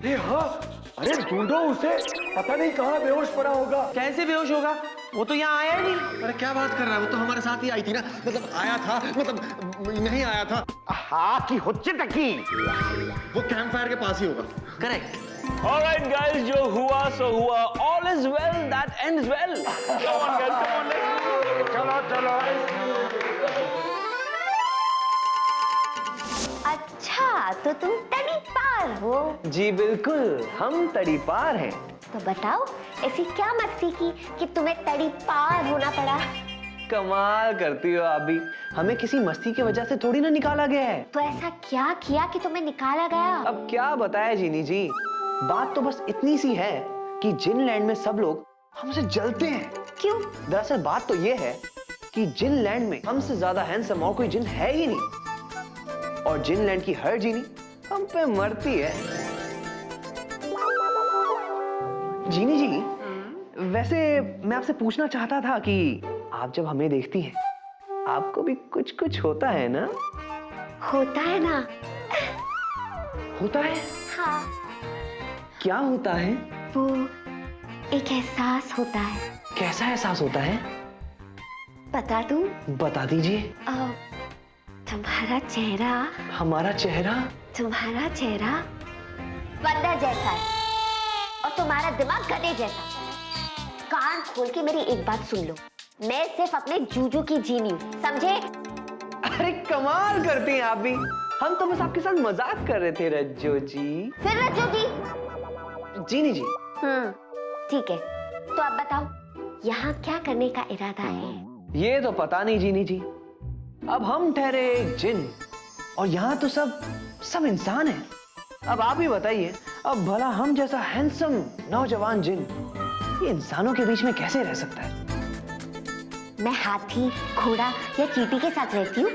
अरे हाँ, अरे ढूंढो उसे, पता नहीं कहाँ बेहोश पड़ा होगा। कैसे बेहोश होगा? वो तो यहाँ आया ही नहीं। अरे क्या बात कर रहा है, वो तो हमारे साथ ही आई थी ना, मतलब आया था, मतलब नहीं आया था। हाँ की हुच्चे तकी। वो कैंप फायर के पास ही होगा। करेक्ट। Alright guys, जो हुआ सो हुआ. All is well that ends well. Come on guys, come on, let's go. चलो चलो। अच्छा, तो तुम तड़ी पार हो? जी बिल्कुल, हम तड़ी पार हैं। तो बताओ ऐसी क्या मस्ती की कि तुम्हें तड़ी पार होना पड़ा? कमाल करती हो आप भी। हमें किसी मस्ती की वजह से थोड़ी ना निकाला गया है। तो ऐसा क्या किया कि तुम्हें निकाला गया? अब क्या बताया जीनी जी, बात तो बस इतनी सी है कि जिनलैंड में सब लोग हमसे जलते हैं। क्यों? दरअसल बात तो ये है कि जिनलैंड में हमसे ज्यादा हैंडसम और कोई जिन है ही नहीं, और जिनलैंड की हर जीनी हम पे मरती है। जीनी जी, वैसे मैं आपसे पूछना चाहता था कि आप जब हमें देखती हैं, आपको भी कुछ कुछ होता है ना? होता है ना। होता है? हाँ। क्या होता है? वो एक एहसास होता है। कैसा एहसास होता है? बता दूं? बता दीजिए। तुम्हारा चेहरा, हमारा चेहरा? तुम्हारा चेहरा बंदर जैसा है और तुम्हारा दिमाग गधे जैसा। कान खोल के मेरी एक बात सुन लो, मैं सिर्फ अपने जूजू की जीनी हूँ, समझे? अरे कमाल करती हैं आप भी। हम तो बस आपके साथ मजाक कर रहे थे रज्जो जी। फिर रज्जो जी? जीनी जी। ठीक है, तो आप बताओ यहाँ क्या करने का इरादा है? ये तो पता नहीं जीनी जी। अब हम ठहरे एक जिन और यहाँ तो सब इंसान हैं। अब आप ही बताइए, अब भला हम जैसा हैंडसम नौजवान जिन ये इंसानों के बीच में कैसे रह सकता है? मैं हाथी, घोड़ा या चींटी के साथ रहती हूँ?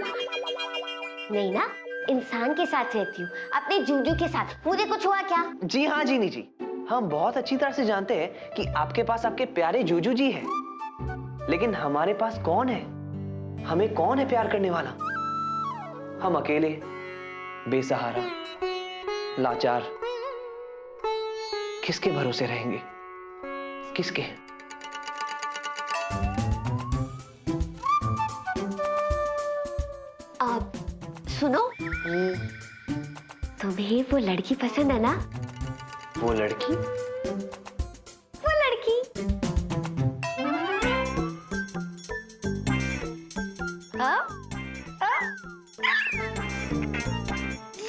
नहीं ना, इंसान के साथ रहती हूँ, अपने जूजू के साथ। मुझे कुछ हुआ क्या? जी हाँ जीनी जी, हम बहुत अच्छी तरह से जानते हैं कि आपके पास आपके प्यारे जूजू जी हैं, लेकिन हमारे पास कौन है? हमें कौन है प्यार करने वाला? हम अकेले, बेसहारा, लाचार, किसके भरोसे रहेंगे? किसके? अब सुनो, तुम्हें वो लड़की पसंद है ना? वो लड़की? वो लड़की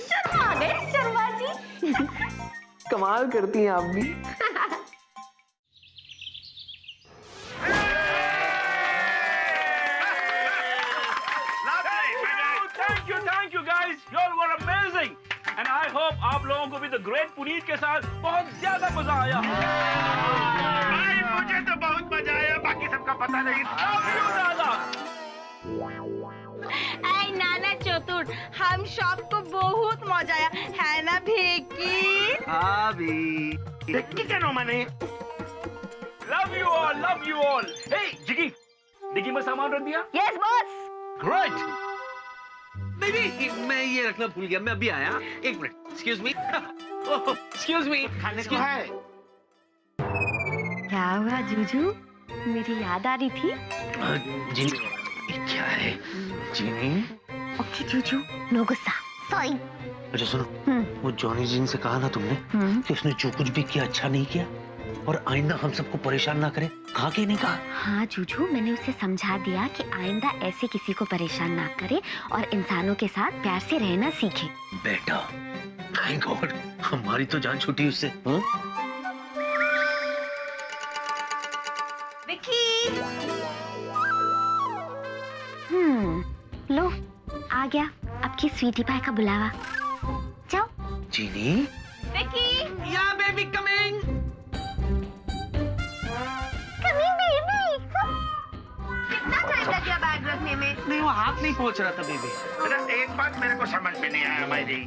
शर्मा गए शर्मा जी। कमाल करती हैं आप भी। Thank you guys, you all were amazing, and I hope आप लोगों को भी द ग्रेट पुनीत के साथ बहुत ज्यादा मजा आया। भाई मुझे तो बहुत मजा आया, बाकी सबका पता नहीं। ऐ नाना चतुर, हम सबको बहुत मजा आया है ना भेकी? हाँ भी। देखी क्या नो माने? Love you all, love you all. Hey, जिगी, डिग्गी में सामान रख दिया? Yes boss. Great. नहीं, मैं ये रखना भूल गया, मैं अभी आया। एक minute, excuse me. Excuse me. खाने को है? क्या हुआ जूजू, मेरी याद आ रही थी? जीनी, क्या है जीनी? ओके जूजू, नो गुस्सा, सॉरी। अच्छा सुनो, वो जॉनी जी से कहा ना तुमने कि उसने जो कुछ भी किया अच्छा नहीं किया और आइंदा हम सबको परेशान ना करे, कहा कि नहीं कहा? हाँ जूजू, मैंने उसे समझा दिया कि आइंदा ऐसे किसी को परेशान ना करे और इंसानों के साथ प्यार से रहना सीखे। बेटा, थैंक गॉड, हमारी तो जान छूटी उससे। विकी। लो, आ गया आपकी स्वीटी पाई का बुलावा। जाओ। जीनी, विकी। या बेबी कमिंग। कितना टाइम लग गया बैग रखने में? नहीं, वो हाथ नहीं पहुंच रहा था बेबी। अरे एक बात मेरे को समझ में नहीं आया मायरी,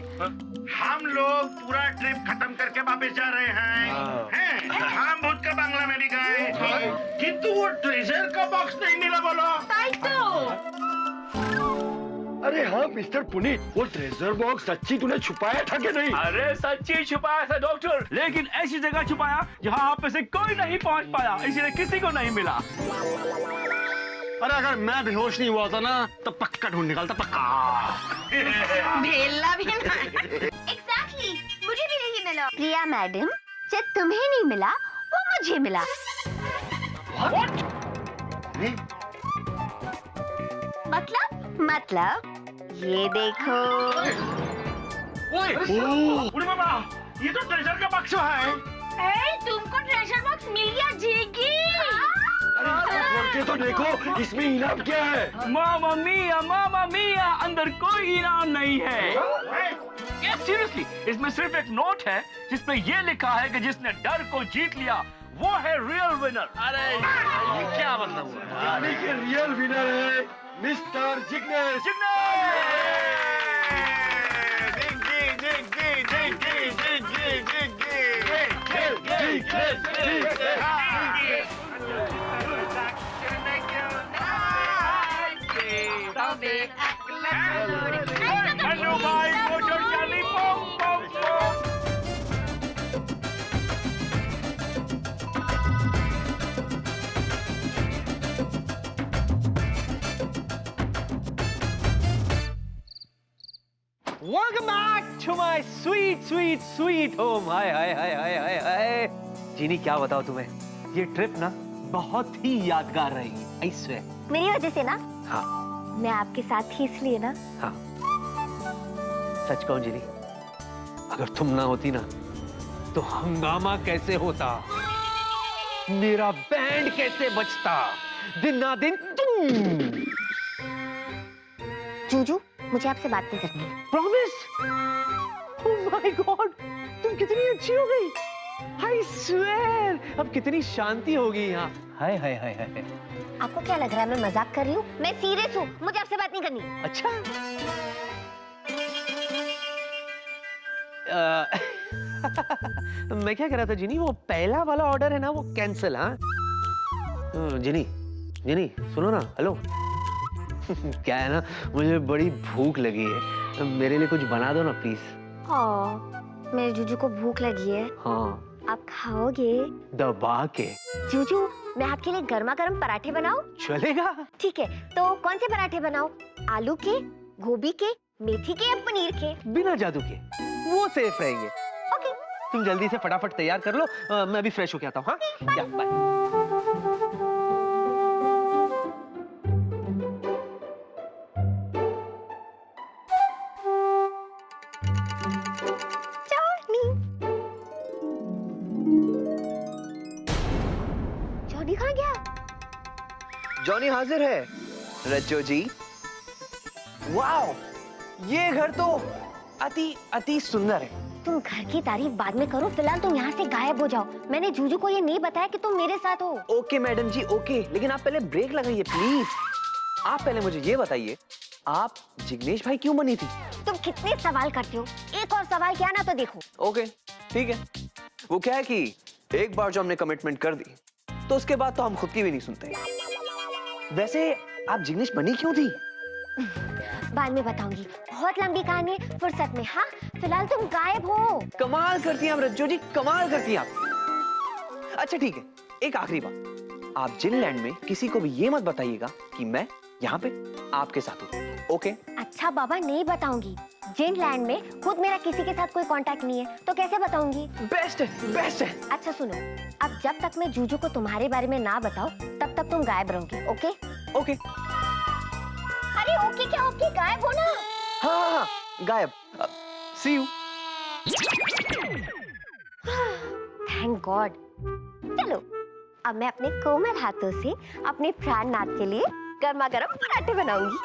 हम लोग पूरा ट्रिप खत्म करके वापस जा रहे हैं। हम भूत का बंगला में भी गए, किंतु वो ट्रेजर का बॉक्स नहीं मिला। बोलो ताई तो अरे हाँ मिस्टर पुनीत, वो ट्रेजर बॉक्स सच्ची तूने छुपाया था कि नहीं? अरे सच्ची छुपाया था डॉक्टर, लेकिन ऐसी जगह छुपाया जहां आप में से कोई नहीं पहुंच पाया, इसलिए किसी को नहीं मिला। अरे अगर मैं बेहोश नहीं हुआ था ना तो पक्का ढूंढ निकालता, पक्का। भेला भी नहीं। एग्जैक्टली, मुझे भी नहीं मिला। प्रिया मैडम, जब तुम्हें नहीं मिला वो मुझे मिला। मतलब ये देखो। उड़े बाबा, ये तो ट्रेजर का बक्सा है। ए, तुमको ट्रेजर बॉक्स मिल गया जीगी। के तो देखो इसमें इनाम क्या है। मामा मिया, अंदर कोई इनाम नहीं है। यस सीरियसली, इसमें सिर्फ एक नोट है जिसमें ये लिखा है कि जिसने डर को जीत लिया वो है रियल विनर। अरे ये क्या मतलब हुआ? यानी कि रियल विनर है मिस्टर जिग्नेश। हेलो भाई, मोटर चाली पम पम पम। Welcome back to my sweet home. हाय। जीनी क्या बताओ तुम्हें, ये ट्रिप ना बहुत ही यादगार रही। I swear. मेरी वजह से ना? हाँ। मैं आपके साथ ही इसलिए ना। हाँ। सच कहूं जीनी, अगर तुम ना होती ना तो हंगामा कैसे होता, मेरा बैंड कैसे बजता, दिन ना दिन तुम। जूजू, मुझे आपसे बात नहीं करनी। प्रॉमिस? ओह माय गॉड, तुम कितनी अच्छी हो गई। आई स्वेयर, अब कितनी शांति होगी यहाँ। हाय हाय हाय हाय। आपको क्या लग रहा है मैं मजाक कर रही हूँ? मैं सीरियस हूँ, मुझे आपसे बात नहीं करनी। अच्छा। मैं क्या कह रहा था जिनी, वो पहला वाला ऑर्डर है ना वो कैंसिल। हाँ जिनी सुनो ना, हेलो। क्या है ना, मुझे बड़ी भूख लगी है, मेरे लिए कुछ बना दो ना प्लीज। मेरे जूजू को भूख लगी है। हाँ। आप खाओगे? दबा के। जूजू, मैं आपके लिए गर्मा गर्म पराठे बनाऊं? चलेगा। ठीक है, तो कौन से पराठे बनाऊं? आलू के, गोभी के, मेथी के या पनीर के? बिना जादू के, वो सेफ रहेंगे। ओके। तुम जल्दी से फटाफट तैयार कर लो, मैं अभी फ्रेश होके आता हूँ। हाँ या बाय। जॉनी कहाँ गया? जॉनी हाजिर है रज्जो जी। वाओ, ये घर तो अति सुंदर है। तुम घर की तारीफ बाद में करो, फिलहाल तुम यहाँ से गायब हो जाओ। मैंने जूजू को ये नहीं बताया कि तुम मेरे साथ हो। ओके मैडम जी, ओके, लेकिन आप पहले ब्रेक लगाइए प्लीज। आप पहले मुझे ये बताइए, आप जिग्नेश भाई क्यों बनी थी? तुम कितने सवाल करते हो, एक और सवाल किया ना तो देखो। ओके ठीक है। वो क्या है कि एक बार जो हमने कमिटमेंट कर दी तो उसके बाद तो हम खुद की भी नहीं सुनते। वैसे आप जिग्नेश बनी क्यों थी? बाद में बताऊंगी, बहुत लंबी कहानी है, फुर्सत में। हाँ, फिलहाल तुम गायब हो। कमाल करती हैं आप रज्जो जी, कमाल करती हैं आप। अच्छा ठीक है, एक आखिरी बात, आप जिनलैंड में किसी को भी ये मत बताइएगा कि मैं यहाँ पे आपके साथ हूँ। ओके? अच्छा बाबा, नहीं बताऊंगी। जिनलैंड में खुद मेरा किसी के साथ कोई कांटेक्ट नहीं है, तो कैसे बताऊंगी? बेस्ट है, बेस्ट है। अच्छा सुनो, अब जब तक मैं जूजू को तुम्हारे बारे में ना बताऊं, तब तक तुम गायब रहोगे। ओके? ओके। अरे ओके क्या ओके, गायब हो ना। हाँ, गायब। सी यू। Thank God. चलो, अब मैं अपने कोमल हाथों से अपने प्राणनाथ के लिए गर्मा गर्म पराठे बनाऊंगी।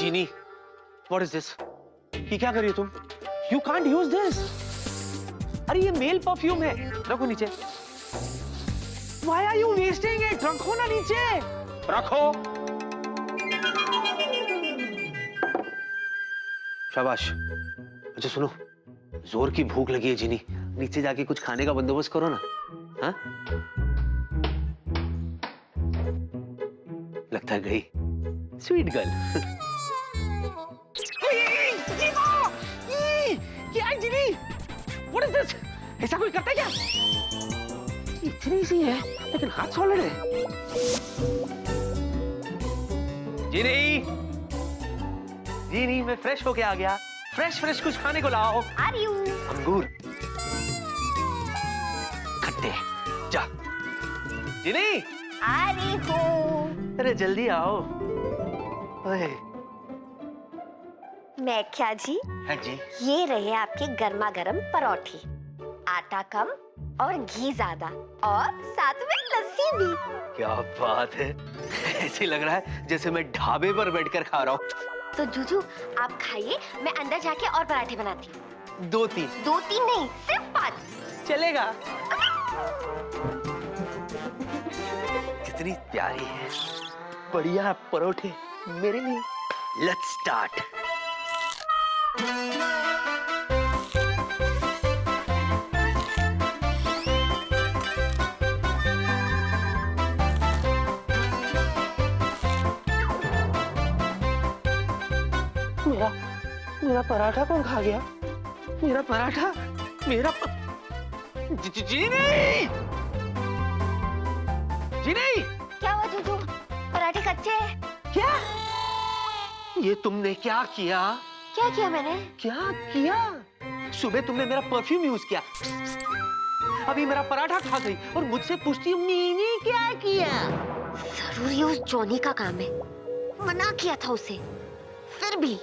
जीनी, व्हाट इज दिस? ये क्या कर रही हो तुम? You can't use this. अरे ये मेल परफ्यूम है, रखो नीचे। Why are you wasting it? रखो ना नीचे, रखो। शाबाश। अच्छा सुनो, जोर की भूख लगी है जीनी, नीचे जाके कुछ खाने का बंदोबस्त करो ना। हाँ? लगता है गई। Sweet girl. क्या है जीनी? What is this? ऐसा कोई करता है क्या? इतनी सी है, लेकिन हाथ सॉलिड है। जीनी, जीनी मैं फ्रेश होके आ गया। फ्रेश कुछ खाने को लाओ। Are you? अंगूर खट्टे, जा। जीनी, आ रही हूँ। अरे जल्दी आओ। ओए। मैं क्या जी? हाँ जी। ये रहे आपके गर्मा गर्म परोठे, आटा कम और घी ज्यादा, और साथ में लस्सी भी। क्या बात है, ऐसे लग रहा है जैसे मैं ढाबे पर बैठकर खा रहा हूँ। तो जूजू आप खाइए, मैं अंदर जाके और पराठे बनाती हूँ। 2-3 2-3 नहीं, सिर्फ 5 चलेगा। कितनी प्यारी है, बढ़िया परोठे मेरे लिए। Let's start. मेरा पराठा कौन खा गया? मेरा पराठा, मेरा जीनी! जीनी! क्या हुआ जूजू? पराठे कच्चे हैं। क्या? ये तुमने क्या किया? क्या किया मैंने? क्या किया? सुबह तुमने मेरा परफ्यूम यूज किया, अभी मेरा पराठा खा गई और मुझसे पूछती हो मैंने क्या किया? जरूर ये उस जॉनी का काम है, मना किया था उसे, फिर भी।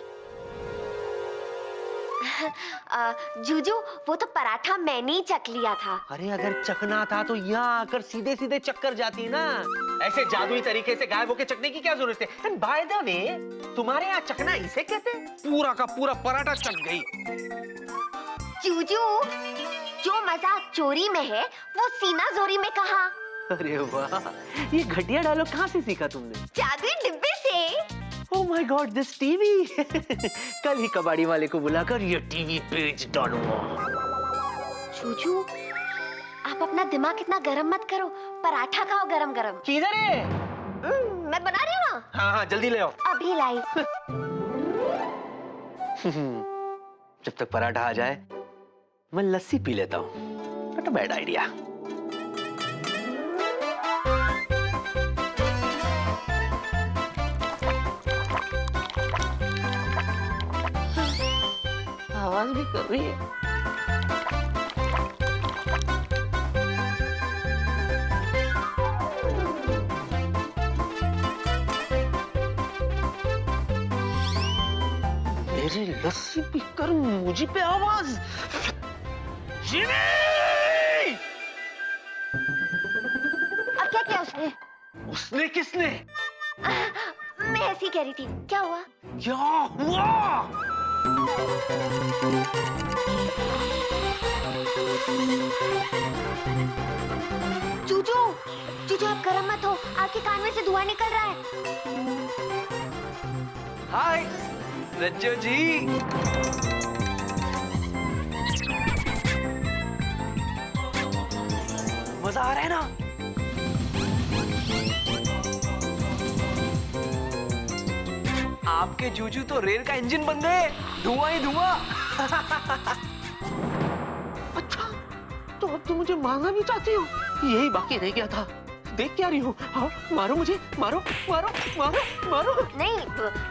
जूजू वो तो पराठा मैंने ही चख लिया था। अरे अगर चखना था तो यहाँ आकर सीधे सीधे चक्कर जाती ना, ऐसे जादुई तरीके से गायब होके चखने की क्या जरूरत है? एंड बाय द वे, तुम्हारे यहाँ चखना इसे कहते हैं? पूरा का पूरा पराठा चख गई। जूजू जो मजा चोरी में है वो सीना जोरी में कहा। अरे वाह, ये घटिया डायलॉग कहाँ से सीखा तुमने? जादुई डिब्बे से। Oh my God, this TV! कल ही कबाड़ी वाले को बुलाकर ये टीवी बेच डालूंगा। जूजू आप अपना दिमाग इतना गरम मत करो, पराठा खाओ गरम गरम। किधर है? मैं बना रही हूँ ना। हाँ जल्दी ले आओ। अभी लाई। जब तक पराठा आ जाए मैं लस्सी पी लेता हूँ। Not a bad idea. आवाज भी कर रही है। मेरी लस्सी पीकर मुझे पे आवाज। जीनी! अब क्या किया उसने? उसने किसने? मैं ऐसी कह रही थी, क्या हुआ? क्या हुआ? जूजू जूजू आप गरम मत हो, आपके कान में से धुआं निकल रहा है। हाय रज्जो जी। मजा आ रहा है ना? आपके जूजू तो रेल का इंजन बन गए, धुआं ही धुआं। अच्छा, तो अब तुम मुझे मारना भी चाहती हो? यही बाकी रह गया था। देख क्या रही हो? हाँ, मारो मुझे, मारो मारो मारो मारो। नहीं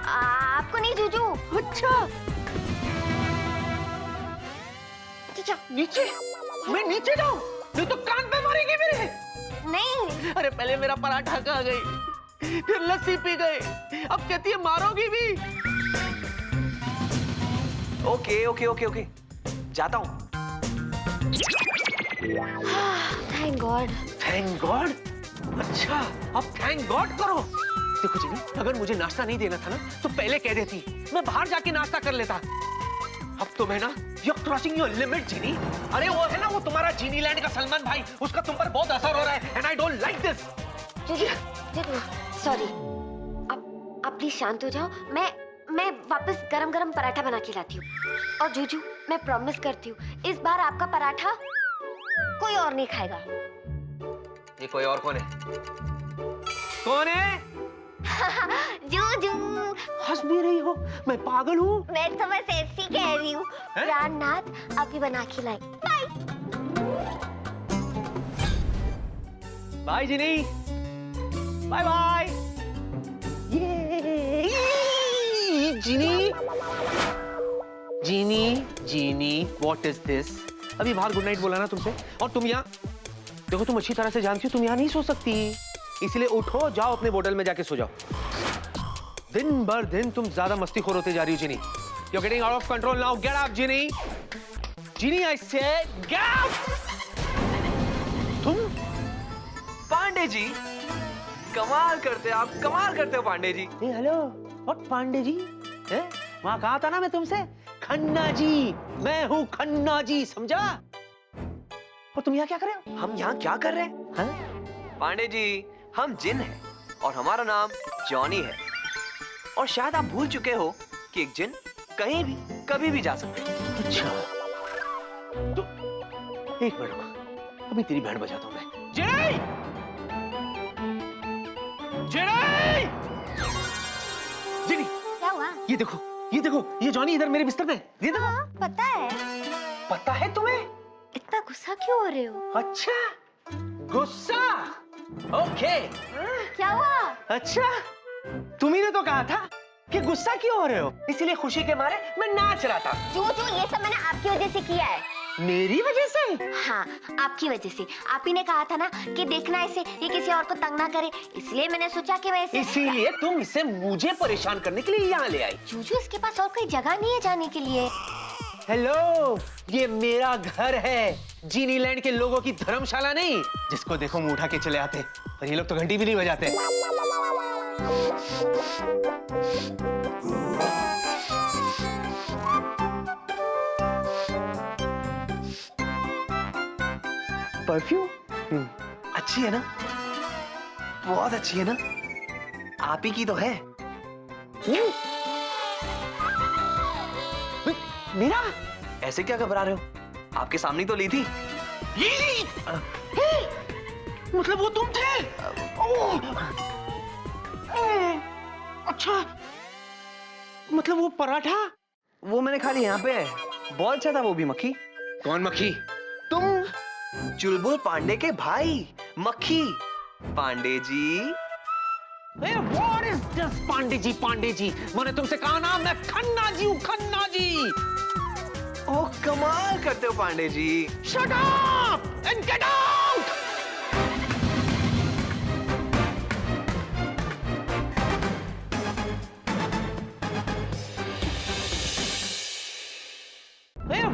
आपको नहीं जूजू। अच्छा नीचे? मैं नीचे जाऊं? नहीं तो कान पे मारेगी मेरे। नहीं अरे पहले मेरा पराठा खा गई, फिर लस्सी पी गई, अब कहती है मारोगी भी। ओके ओके ओके ओके, जाता हूँ। Thank God. Thank God? अच्छा अब थैंक गॉड करो। देखो जीनी, अगर मुझे नाश्ता नहीं देना था ना तो पहले कह देती, मैं बाहर जाके नाश्ता कर लेता। अब तो मैं ना, you're crossing your limit जीनी। अरे वो है ना, वो तुम्हारा जीनी लैंड का सलमान भाई, उसका तुम पर बहुत असर हो रहा है and I don't like this। जीजू सॉरी, आप प्लीज शांत हो जाओ। मैं वापस गरम गरम पराठा बना के लाती हूँ। और जीजू मैं प्रॉमिस करती हूँ, इस बार आपका पराठा कोई और नहीं खाएगा। ये कोई और कौन है? कौन है? जूजू। हंस भी रही हो, मैं पागल हूँ। मैं तो बस ऐसी कह रही हूँ। प्राणनाथ अभी बना के लाई। बाय। बाय जिनी, बाय बाय। ये जिनी, जीनी जीनी, व्हाट इज दिस? अभी बाहर गुड नाइट बोला ना तुमसे, और तुम यहाँ देखो, तुम अच्छी तरह से जानती हो तुम यहाँ नहीं सो सकती, इसलिए उठो, जाओ अपने बोतल में जाके सो जाओ। दिन भर दिन तुम ज्यादा मस्तीखोर होते जा रही हो जिनी। You're getting out of control now. Get up, Ginny. Ginny, I said, get up. तुम? पांडे जी, कमाल करते हो आप, कमाल करते हो पांडे जी। ए हेलो, और पांडे जी? हैं? वहाँ कहा था ना मैं तुमसे, खन्ना जी, मैं हूँ खन्ना जी, समझा? और तुम यहाँ क्या कर रहे हो? हम यहाँ क्या कर रहे हैं? हाँ? पांडे जी, हम जिन हैं और हमारा नाम जॉनी है। और शायद आप भूल चुके हो कि एक जिन कहीं भी कभी भी जा सकते हैं। अच्छा, तो एक मिनट रुको, अभी तेरी बैंड बजाता हूँ मैं। जिनी! जिनी! जिनी! क्या हुआ? ये देखो, ये देखो, ये जॉनी इधर मेरे बिस्तर में, ये देखो। हाँ, पता है। पता है तुम्हें? इतना गुस्सा क्यों हो रहे हो? अच्छा, गुस्सा। ओके। क्या हुआ? अच्छा, तुम्ही ने तो कहा था कि गुस्सा क्यों हो रहे हो, इसीलिए खुशी के मारे मैं नाच रहा था। जूजू, ये सब मैंने आपकी वजह से किया है। मेरी वजह से? हाँ, आपकी वजह से। आप ही ने कहा था ना कि देखना इसे, ये किसी और को तंग ना करे, इसलिए मैंने सोचा कि मैं इसे। इसीलिए तुम इसे मुझे परेशान करने के लिए यहाँ ले आई। जूजू, इसके पास और कोई जगह नहीं है जाने के लिए। हेलो, ये मेरा घर है, जीनी लैंड के लोगों की धर्मशाला नहीं, जिसको देखो मुंह उठा के चले आते, और ये लोग तो घंटी भी नहीं बजाते। परफ्यूम अच्छी है ना? बहुत अच्छी है ना? आप ही की तो है। मेरा? ऐसे क्या घबरा रहे हो? आपके सामने तो ली थी। मतलब वो तुम थे? अच्छा, मतलब वो पराठा? वो मैंने खा लिया यहाँ पे, बहुत अच्छा था वो भी। मक्खी? कौन मक्खी? तुम चुलबुल पांडे के भाई मक्खी। Pandey ji, What is this, Pandey ji? Pandey ji, मैंने तुमसे कहा ना, मैं खन्ना जी हूँ, खन्ना जी। ओह कमाल करते हो Pandey ji. Shut up and get out!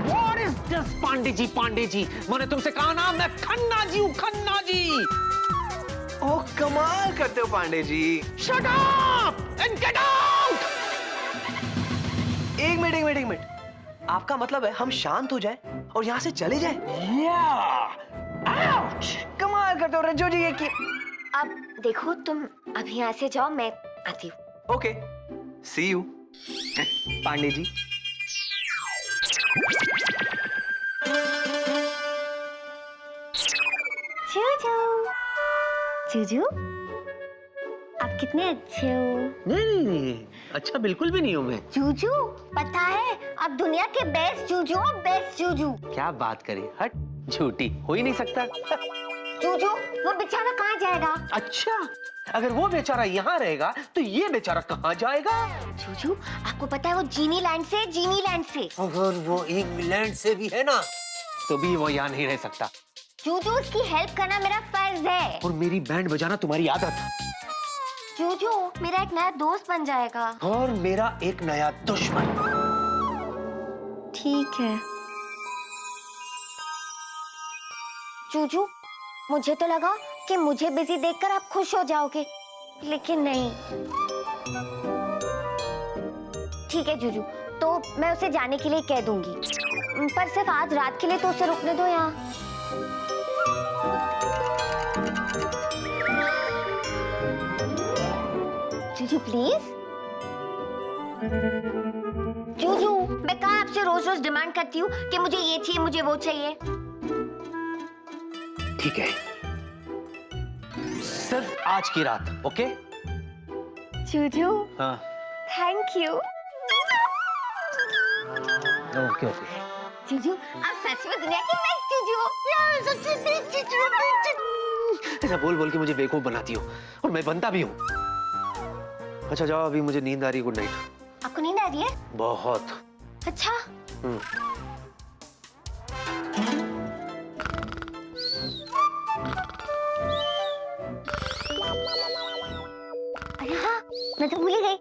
What is this, Pandey ji? Pandey ji, मैंने तुमसे कहा ना, मैं खन्ना जी हूँ, खन्ना जी। ओह कमाल करते हो Pandey ji. Shut up and get out! एक मिनट। आपका मतलब है हम शांत हो जाए और यहाँ से चले जाए? कमाल करते हो रज्जो जी की। अब देखो, तुम अभी यहाँ से जाओ, मैं आती हूँ। Okay, C you Pandey ji. Juju, आप कितने अच्छे हो। नहीं, अच्छा बिल्कुल भी नहीं हूँ मैं। जूजू, पता है आप दुनिया के बेस्ट जूजू हो, बेस्ट जूजू। क्या बात करी, हट, झूठी हो ही नहीं सकता। जूजू, वो बेचारा कहाँ जाएगा? अच्छा, अगर वो बेचारा यहाँ रहेगा तो ये बेचारा कहाँ जाएगा? जूजू, आपको पता है वो जीनी लैंड से, जीनी लैंड से। अगर वो इंग्लैंड से भी है ना, तो भी वो यहाँ नहीं रह सकता। जूजू, उसकी हेल्प करना मेरा फर्ज है। और मेरी बैंड बजाना तुम्हारी आदत। जूजू, मेरा एक नया दोस्त बन जाएगा। और मेरा एक नया दुश्मन। ठीक है। जूजू, मुझे तो लगा कि मुझे बिजी देखकर आप खुश हो जाओगे, लेकिन नहीं। ठीक है जूजू, तो मैं उसे जाने के लिए कह दूंगी, पर सिर्फ आज रात के लिए तो उसे रुकने दो यहाँ। जूजू प्लीज। जूजू, मैं कहाँ आपसे रोज रोज डिमांड करती हूँ कि मुझे ये चाहिए, मुझे वो चाहिए। ठीक है, सिर्फ आज की रात, ओके? जूजू हाँ, thank you. Okay okay. Juju आप सच में दुनिया की बेस्ट जूजू हो। यार सबसे बेस्ट जूजू। ऐसा बोल बोल के मुझे बेवकूफ बनाती हो, और मैं बनता भी हूँ। अच्छा जाओ, अभी मुझे नींद आ रही है। Good night. आपको नींद आ रही है? बहुत। अच्छा। अरे हाँ, मैं तो भूल ही गई।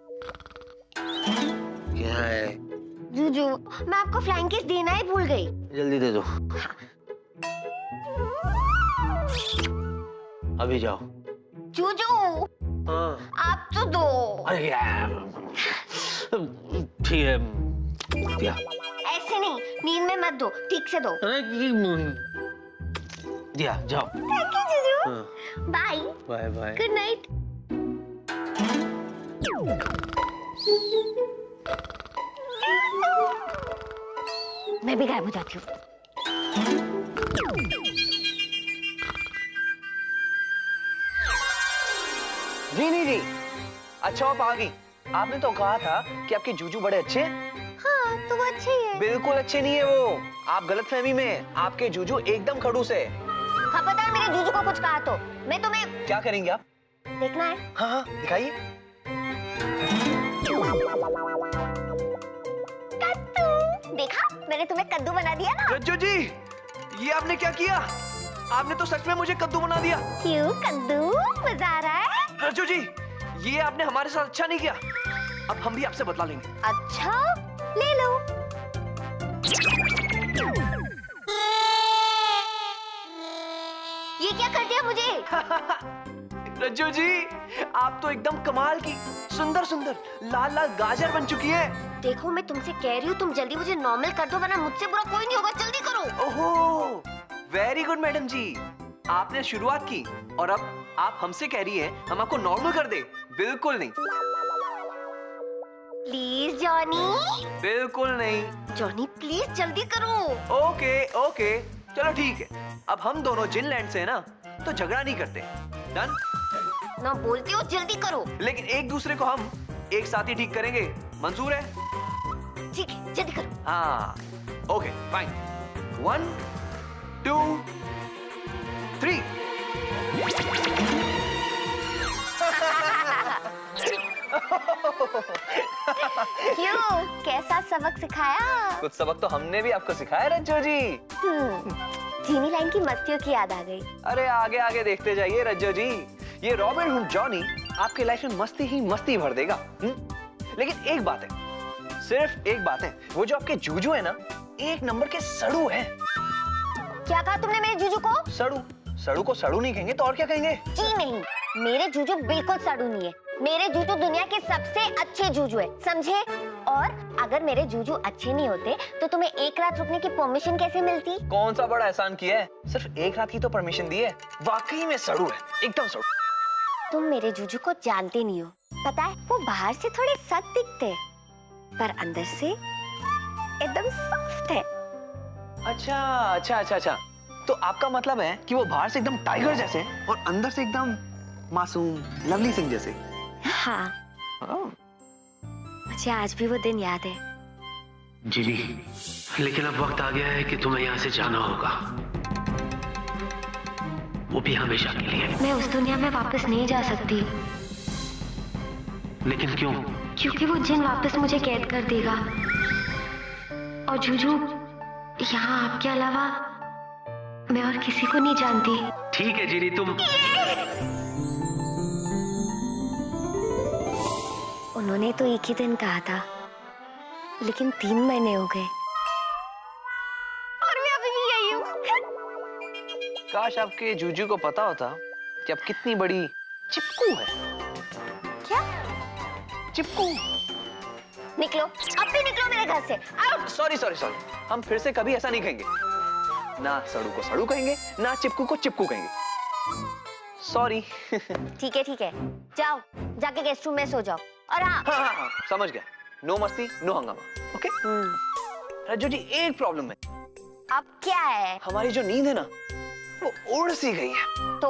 क्या है? जूजू, मैं आपको फ्लाइंग किस देना ही भूल गई। जल्दी दे दो। अभी जाओ। जूजू हाँ। आप तो दो। अरे यार, ठीक है, दिया। ऐसे नहीं, नींद में मत दो, ठीक से दो। दिया, जाओ। Thank you Juju. हाँ। Bye bye bye. Good night. मैं भी गायब हो जाती हूँ। जी नहीं जी, अच्छा आप आ गई। आपने तो कहा था कि आपके जूजू बड़े अच्छे हैं। हाँ तो वो अच्छे ही है। बिल्कुल अच्छे नहीं है वो, आप गलतफहमी में हैं। आपके जूजू एकदम खड़ूस है। खबरदार मेरे जूजू को कुछ कहा तो मैं तुम्हें। क्या करेंगे आप? देखना है? हाँ हाँ दिखाइए। कद्दू, देखा मैंने तुम्हें कद्दू बना दिया ना। रज्जू जी, ये आपने क्या किया? आपने तो सच में मुझे कद्दू बना दिया। क्यों कद्दू, मजा आ रहा है? रज्जू जी, ये आपने हमारे साथ अच्छा नहीं किया। अब हम भी आपसे बदला लेंगे। अच्छा ले लो। ये क्या कर दिया मुझे? रज्जू जी, आप तो एकदम कमाल की सुंदर सुंदर लाल लाल गाजर बन चुकी है। देखो मैं तुमसे कह रही हूँ, तुम जल्दी मुझे नॉर्मल कर दो, वरना मुझसे बुरा कोई नहीं होगा। जल्दी करो। ओहो, वेरी गुड मैडम जी, आपने शुरुआत की और अब आप हमसे कह रही हैं हम आपको नॉर्मल कर दे। बिल्कुल नहीं, प्लीज जॉनी। बिल्कुल नहीं। जॉनी प्लीज जल्दी करो। ओके ओके, चलो ठीक है। अब हम दोनों जिनलैंड से हैं ना, तो झगड़ा नहीं करते। डन? ना बोलते हो जल्दी करो। लेकिन एक दूसरे को हम एक साथ ही ठीक करेंगे। मंजूर है? ठीक है जल्दी करो। हाँ, ओके फाइन। 1 2 3। क्यों, कैसा सबक सिखाया? कुछ सबक तो हमने भी आपको सिखाया रज्जू जी। धीमी लाइन की मस्तियों की याद आ गई। अरे आगे आगे देखते जाइए रज्जू जी, ये रॉबिन हुड जॉनी आपके लाइफ में मस्ती ही मस्ती भर देगा। लेकिन एक बात है, सिर्फ एक बात है, वो जो आपके जूजू है ना, एक नंबर के सड़ू है। क्या कहा तुमने मेरे जूजू को? सड़ू। सड़ू को सड़ू नहीं कहेंगे तो और क्या कहेंगे? जी नहीं, मेरे जूजू बिल्कुल सड़ू नहीं है। मेरे जूजू दुनिया के सबसे अच्छे जूजू है, समझे? और अगर मेरे जूजू अच्छे नहीं होते तो तुम्हें एक रात रुकने की परमिशन कैसे मिलती? कौन सा बड़ा एहसान किया है, सिर्फ एक रात की तो परमिशन दी है। वाकई में सड़ू है, एकदम सड़ू। तुम मेरे जूजू को जानते नहीं हो। पता है, वो बाहर से थोड़े सख्त दिखते पर अंदर से एकदम सॉफ्ट है। अच्छा अच्छा अच्छा अच्छा, तो आपका मतलब है कि वो बाहर से एकदम टाइगर जैसे और अंदर से एकदम मासूम लवली सिंह जैसे। हाँ, मुझे आज भी वो दिन याद है। जीनी, लेकिन अब वक्त आ गया है कि तुम्हें यहाँ से जाना होगा, वो भी हमेशा के लिए। मैं उस दुनिया में वापस नहीं जा सकती। लेकिन क्यों? क्योंकि वो जिन वापस मुझे कैद कर देगा। और जूजू, यहाँ आपके अलावा मैं और किसी को नहीं जानती। ठीक है जीनी, तुम उन्होंने तो एक ही दिन कहा था, लेकिन 3 महीने हो गए और मैं अभी भी यही हूँ। काश आपके जूजू को पता होता कि आप कितनी बड़ी चिपकू है। क्या? चिपकू। निकलो, अब भी निकलो मेरे घर से, आउट। सॉरी सॉरी सॉरी, हम फिर से कभी ऐसा नहीं कहेंगे। ना सड़ू को सड़ू कहेंगे, ना चिपकू को चिपकू कहेंगे। सॉरी। ठीक है, जाओ जाके गेस्ट रूम में सो जाओ। और हाँ हाँ, समझ गया। नो मस्ती, नो हंगामा। ओके? रज्जू जी, एक प्रॉब्लम है। अब क्या है? हमारी जो नींद है ना, वो उड़ सी गई है। तो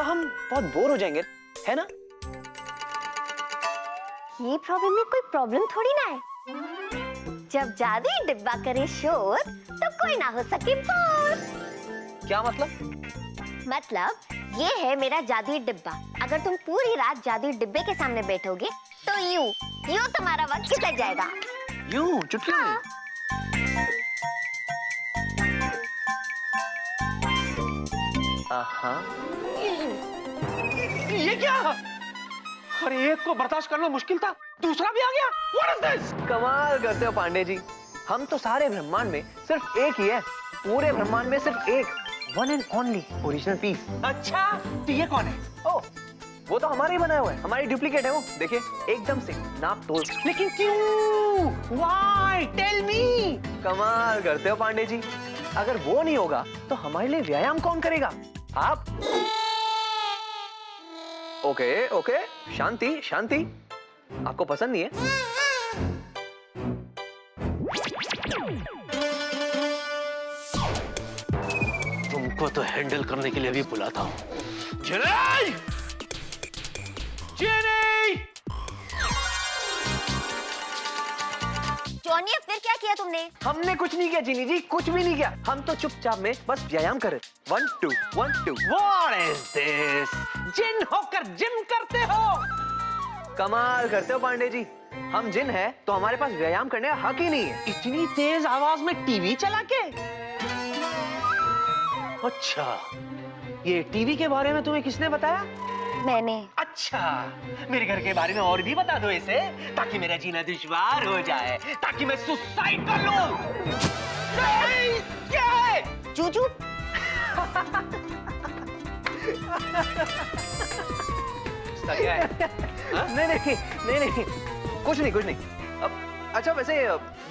हम बहुत बोर हो जाएंगे, है ना? ये प्रॉब्लम में कोई प्रॉब्लम थोड़ी ना है। जब जादुई डिब्बा करे शोर तो कोई ना हो सके बोर। क्या मतलब? मतलब ये है मेरा जादुई डिब्बा। अगर तुम पूरी रात जादुई डिब्बे के सामने बैठोगे तो यूं तुम्हारा वक्त निकल जाएगा। यूं चुटकियों में? हाँ। ये क्या? अरे एक को बर्दाश्त करना मुश्किल था, दूसरा भी आ गया। What is this? कमाल करते हो पांडे जी। हम तो सारे ब्रह्मांड में सिर्फ एक ही है, पूरे ब्रह्मांड में सिर्फ एक, one and only original piece. अच्छा, तो ये कौन है? ओ, वो तो हमारा ही बनाया हुआ है, हमारी डुप्लीकेट है वो। देखिए, एकदम से नाप तोल। लेकिन क्यों? Why? Tell me. कमाल करते हो पांडे जी। अगर वो नहीं होगा तो हमारे लिए व्यायाम कौन करेगा? आप। ओके, शांति शांति। आपको पसंद नहीं है? तुमको तो हैंडल करने के लिए भी बुलाता हूँ। जेनी! जेनी! जॉनी, फिर क्या किया तुमने? हमने कुछ नहीं किया जीनी जी, कुछ भी नहीं किया। हम तो चुपचाप में बस व्यायाम कर रहे। 1 2 1 2। What is this? जिन होकर जिम करते हो? कमाल करते हो पांडे जी। हम जिन है तो हमारे पास व्यायाम करने का हक ही नहीं है। इतनी तेज आवाज में टीवी चला के? अच्छा, ये टीवी के बारे में तुम्हें किसने बताया? मैंने। अच्छा, मेरे घर के बारे में और भी बता दो इसे, ताकि मेरा जीना दुश्वार हो जाए, ताकि मैं सुसाइड कर लूं। क्या है? जूजू। क्या है? नहीं, कुछ नहीं। अब अच्छा, वैसे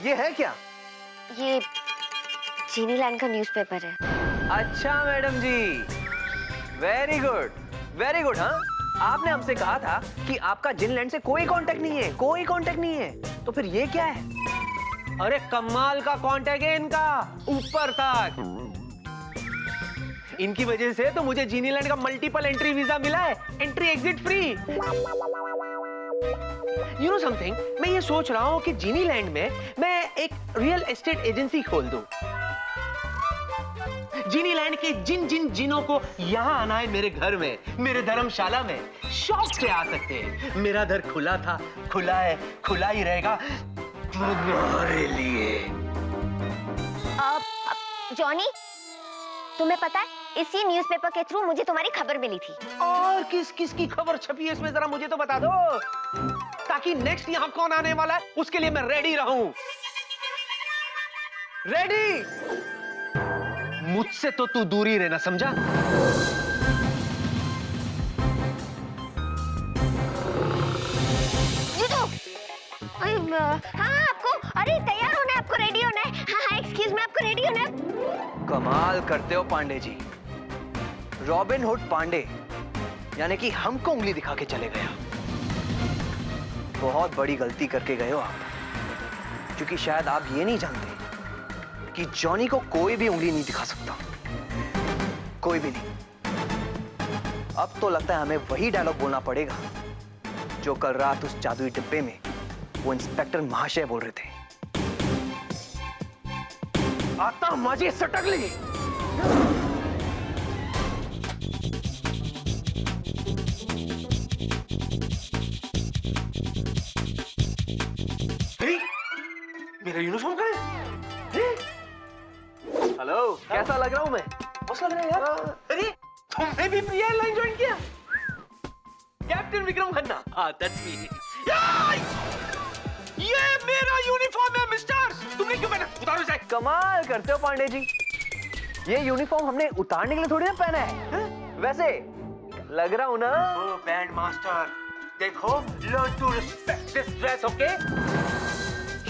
ये है क्या? ये जीनी लैंड का न्यूज़पेपर है। अच्छा मैडम जी, वेरी गुड। हाँ, आपने हमसे कहा था कि आपका जिनलैंड से कोई कांटेक्ट नहीं है, तो फिर ये क्या है? अरे कमाल का कांटेक्ट है इनका, ऊपर तक। इनकी वजह से तो मुझे जीनीलैंड का मल्टीपल एंट्री वीजा मिला है, entry exit free. You know something, मैं ये सोच रहा हूँ कि जीनीलैंड में मैं एक रियल एस्टेट एजेंसी खोल दूं। जीनीलैंड के जिनों को यहाँ आना है मेरे घर में, मेरे धर्मशाला में, शौक से आ सकते हैं। मेरा दर खुला था, खुला है, खुला ही रहेगा तुम्हारे लिए। जॉनी, तुम्हें पता है इसी न्यूज़पेपर के थ्रू मुझे तुम्हारी खबर मिली थी। और किस की खबर छपी है इसमें, जरा मुझे तो बता दो, ताकि नेक्स्ट यहाँ कौन आने वाला है उसके लिए मैं रेडी रहूं। रेडी? मुझसे तो तू दूर ही रहना, समझा? हाँ, आपको अरे तैयार होना है, आपको रेडी होना है। हाँ, एक्सक्यूज मी, आपको रेडी होना है। कमाल करते हो पांडे जी। रॉबिन हुड पांडे, यानी कि हमको उंगली दिखा के चले गया। बहुत बड़ी गलती करके गए हो आप, क्योंकि शायद आप ये नहीं जानते कि जॉनी को कोई भी उंगली नहीं दिखा सकता, कोई भी नहीं। अब तो लगता है हमें वही डायलॉग बोलना पड़ेगा जो कल रात उस जादुई डिब्बे में वो इंस्पेक्टर महाशय बोल रहे थे। आता मजे सटक ली। मेरा यूनिफॉर्म कहाँ है? हेलो, कैसा लग रहा हूं मैं? बस लग रहा है यार। अरे तुमने भी पीआई लाइन ज्वाइन किया? कैप्टन विक्रम खन्ना। हाँ, दैट्स मी। ये मेरा यूनिफॉर्म है मिस्टर, तुमने क्यों पहना? उतारो इसे। कमाल करते हो पांडे जी, ये यूनिफॉर्म हमने उतारने के लिए थोड़ी ना पहना है। वैसे लग रहा हूं ना? ओ बैंड मास्टर, देखो, learn to respect this dress, okay?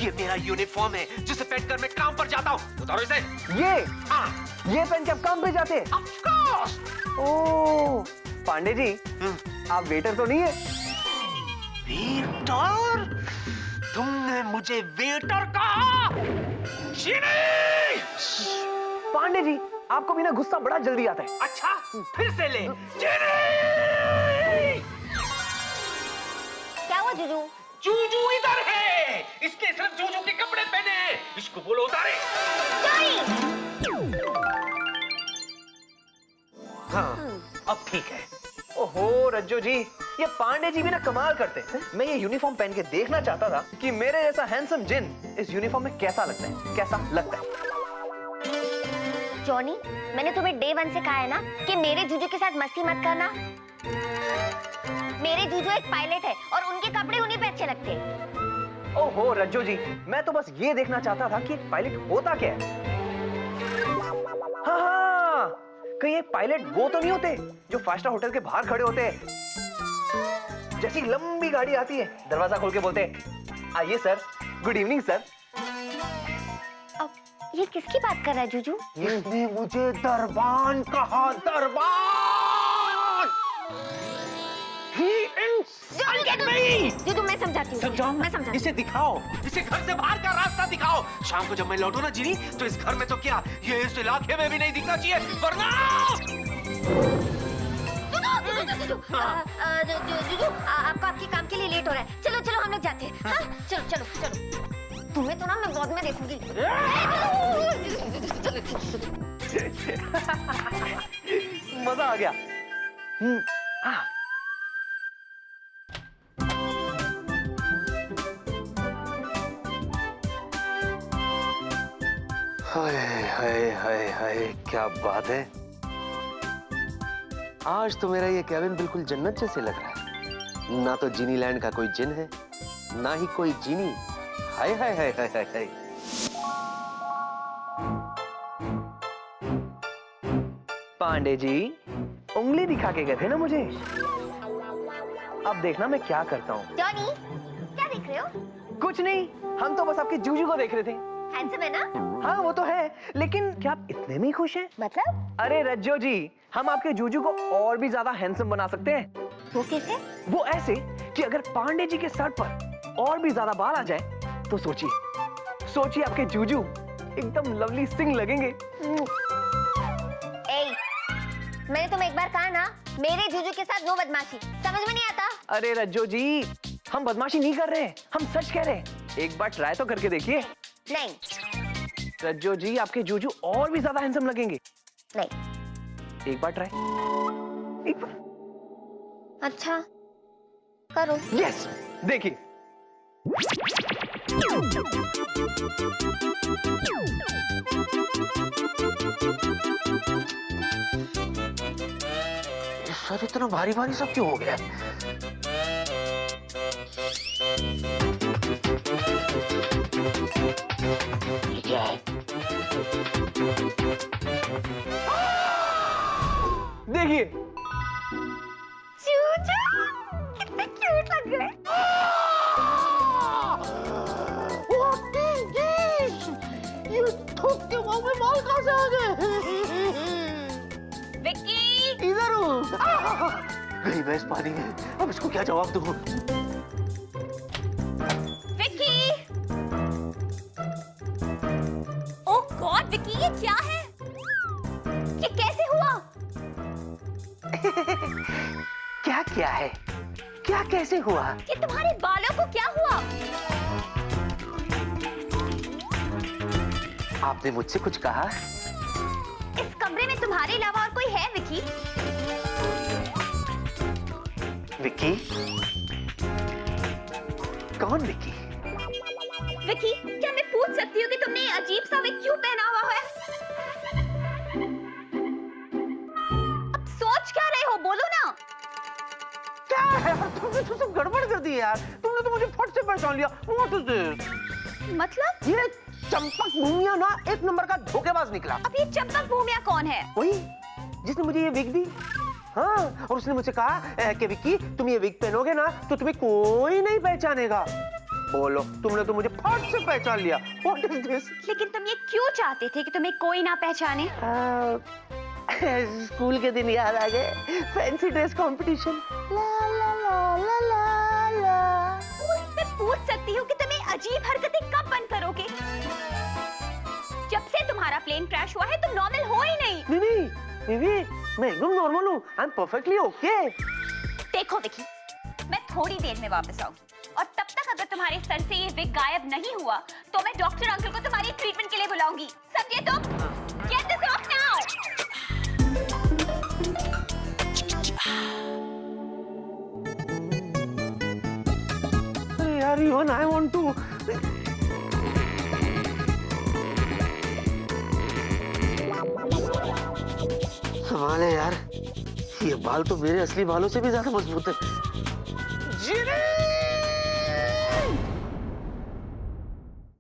ये मेरा यूनिफॉर्म है जिसे पहन कर मैं काम पर जाता हूँ। उतारो इसे। ये पहन के आप काम पे जाते हैं? Of course! ओह, पांडे जी, आप वेटर तो नहीं है? वेटर? तुमने मुझे वेटर कहा? जिनी! पांडे जी, आपको भी ना गुस्सा बड़ा जल्दी आता है। अच्छा, फिर से ले। जिनी! क्या हुआ जूजू? जूजू इधर है। इसने सिर्फ जूजू के कपड़े पहने हैं। इसको बोलो उतारे। हाँ, अब ठीक है। ओहो रज्जो जी, ये पांडे जी भी ना कमाल करते हैं। मैं ये यूनिफॉर्म पहन के देखना चाहता था कि मेरे जैसा हैंडसम जिन इस यूनिफॉर्म में कैसा लगता है, कैसा लगता है। जॉनी, मैंने तुम्हें डे 1 से कहा है ना कि मेरे जूजू के साथ मस्ती मत करना। मेरे जूजू एक पायलट है और उनके कपड़े उन्हीं पे अच्छे लगते हैं। ओहो रज्जो जी, मैं तो बस ये देखना चाहता था कि एक पायलट होता क्या है। हाँ, कहीं एक पायलट वो तो नहीं होते जो 5 स्टार होटल के बाहर खड़े होते हैं। जैसी लंबी गाड़ी आती है, दरवाजा खोल के बोलते हैं, आइए सर, गुड इवनिंग सर। अब ये किसकी बात कर रहा है जूजू? इसने मुझे दरबान कहा। दरबान! He insulted me! जूजू, मैं समझाती हूँ। समझाओ, मैं समझाती इसे दिखाओ, इसे घर से बाहर का रास्ता दिखाओ। शाम को जब मैं लौटूं ना जिनी, तो इस घर में तो क्या, ये इस इलाके में भी नहीं दिखना चाहिए, वरना जूजू, आपको आपके काम के लिए लेट हो रहा है। चलो चलो हम लोग जाते हैं। हाँ? चलो चलो चलो। तुम्हें तो ना मैं बाद में देखूंगी। मजा आ गया। हाय हाय हाय हाय, क्या बात है। आज तो मेरा ये कैबिन बिल्कुल जन्नत जैसे लग रहा है। ना तो जिनी लैंड का कोई जिन है, ना ही कोई जिनी। हाय हाय हाय हाय हाय हाय। पांडे जी, उंगली दिखा के गए थे ना मुझे। अब देखना मैं क्या करता हूँ। जॉनी, क्या देख रहे हो? कुछ नहीं, हम तो बस आपके जूजू को देख रहे थे। हैंडसम है ना? हाँ वो तो है, लेकिन क्या आप इतने में ही खुश हैं? मतलब? अरे रज्जो जी, हम आपके जूजू को और भी ज्यादा हैंडसम बना सकते हैं। वो कैसे? वो ऐसे कि अगर पांडे जी के सर पर और भी ज्यादा बाल आ जाए तो सोचिए आपके जूजू एकदम लवली सिंह लगेंगे। मैंने तुम्हें एक बार कहा ना, मेरे जूजू के साथ नो बदमाशी। समझ में नहीं आता? अरे रज्जो जी, हम बदमाशी नहीं कर रहे, हम सच कह रहे हैं। एक बार ट्राई तो करके देखिए। नहीं। रज्जो जी, आपके जूजू और भी ज्यादा हैंडसम लगेंगे। नहीं। एक बार ट्राई, एक बार। अच्छा, करो। यस, देखिए। सर इतना भारी भारी सब क्यों हो गया? क्या है? देखिए, जूजू कितने क्यूट लग रहे हैं। ये थूक के मुंह में बाल कहाँ से आ गए? विक्की, इधर हूँ। गई भैंस पानी में, अब इसको क्या जवाब दूँ? विक्की। ओह गॉड विक्की, ये क्या है? ये कैसे हुआ? क्या है? क्या कैसे हुआ? ये तुम्हारे बालों को क्या हुआ? आपने मुझसे कुछ कहा? इस कमरे में तुम्हारे अलावा और कोई है विक्की? विक्की? कौन विक्की? विक्की, क्या मैं पूछ सकती हूँ कि तुमने ये अजीब सा विग क्यों पहना हुआ है? अब सोच क्या रहे हो, बोलो ना। क्या है? तुमने तो सब गड़बड़ कर दी यार। तुमने तो मुझे फट से पहचान लिया। What is this? मतलब? ये चंपक भूमिया ना एक नंबर का धोखेबाज निकला। अब ये चंपक भूमिया कौन है? वही जिसने मुझे ये विग दी हाँ, और उसने मुझसे कहा कि विक्की तुम ये विग पहनोगे ना तो तुम्हें कोई नहीं पहचानेगा। बोलो, तुमने तो मुझे फट से पहचान लिया। What is this? लेकिन तुम ये क्यों चाहते थे कि तुम्हें कोई ना पहचाने? स्कूल के दिन याद आ गए, फैंसी ड्रेस कंपटीशन। ला ला ला ला ला ला। मैं पूछ सकती हूँ कि तुम ये अजीब हरकतें कब बंद करोगे? जब से तुम्हारा प्लेन क्रैश हुआ है तुम नॉर्मल हो ही नहीं। नहीं, बीवी, मैं एकदम नॉर्मल हूँ। I am perfectly okay. देखो विकी, मैं थोड़ी देर में वापस आऊंगी और तब तक अगर तुम्हारे सर से ये विग गायब नहीं हुआ तो मैं डॉक्टर अंकल को तुम्हारी ट्रीटमेंट के लिए बुलाऊंगी। समझे तुम? Get this off now! अरे यार, even I want to. सवाल है यार, ये बाल तो मेरे असली बालों से भी ज्यादा मजबूत है। जिनी!